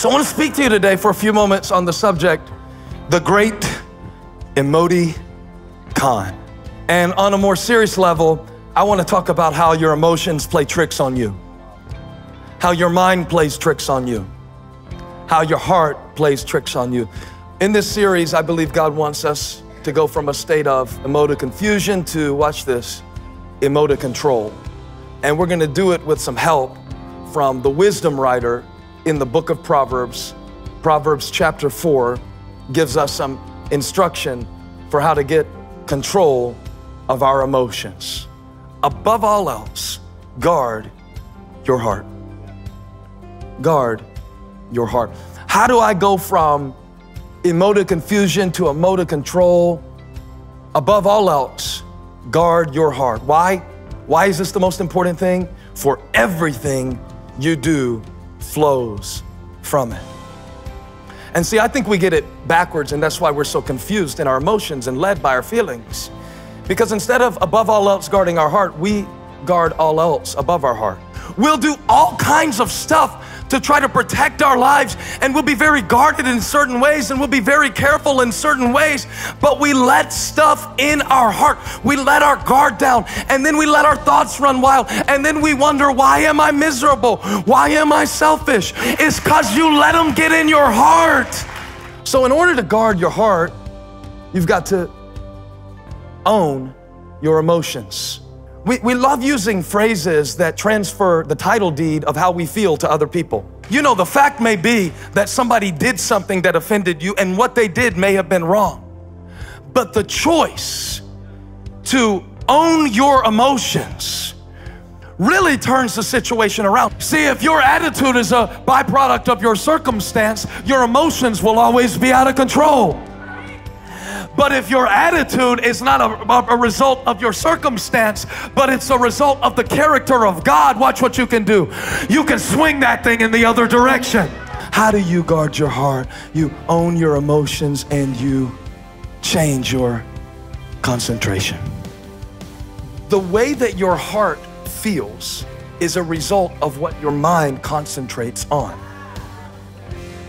So I want to speak to you today for a few moments on the subject, the great Emoti con. And on a more serious level, I want to talk about how your emotions play tricks on you, how your mind plays tricks on you, how your heart plays tricks on you. In this series, I believe God wants us to go from a state of emotive confusion to, watch this, emotive control. And we're going to do it with some help from the wisdom writer in the book of Proverbs. Proverbs chapter 4 gives us some instruction for how to get control of our emotions. Above all else, guard your heart. Guard your heart. How do I go from emotive confusion to emotive control? Above all else, guard your heart. Why? Why is this the most important thing? For everything you do flows from it. And see, I think we get it backwards, and that's why we're so confused in our emotions and led by our feelings. Because instead of above all else guarding our heart, we guard all else above our heart. We'll do all kinds of stuff to try to protect our lives, and we'll be very guarded in certain ways, and we'll be very careful in certain ways, but we let stuff in our heart. We let our guard down, and then we let our thoughts run wild, and then we wonder, why am I miserable? Why am I selfish? It's because you let them get in your heart. So in order to guard your heart, you've got to own your emotions. We love using phrases that transfer the title deed of how we feel to other people. You know, the fact may be that somebody did something that offended you, and what they did may have been wrong. But the choice to own your emotions really turns the situation around. See, if your attitude is a byproduct of your circumstance, your emotions will always be out of control. But if your attitude is not a result of your circumstance, but it's a result of the character of God, watch what you can do. You can swing that thing in the other direction. How do you guard your heart? You own your emotions and you change your concentration. The way that your heart feels is a result of what your mind concentrates on.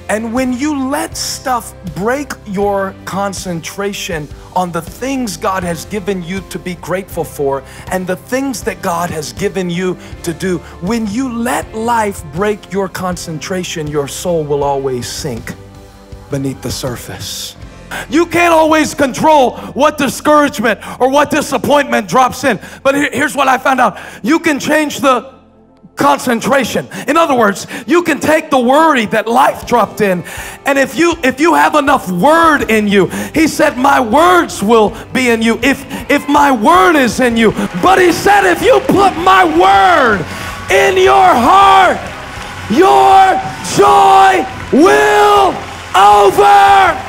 And when you let stuff break your concentration on the things God has given you to be grateful for and the things that God has given you to do, when you let life break your concentration, your soul will always sink beneath the surface. You can't always control what discouragement or what disappointment drops in. But here's what I found out. You can change the concentration. In other words, you can take the worry that life dropped in, and if you have enough word in you, he said, my words will be in you if my word is in you. But he said, if you put my word in your heart, your joy will overflow.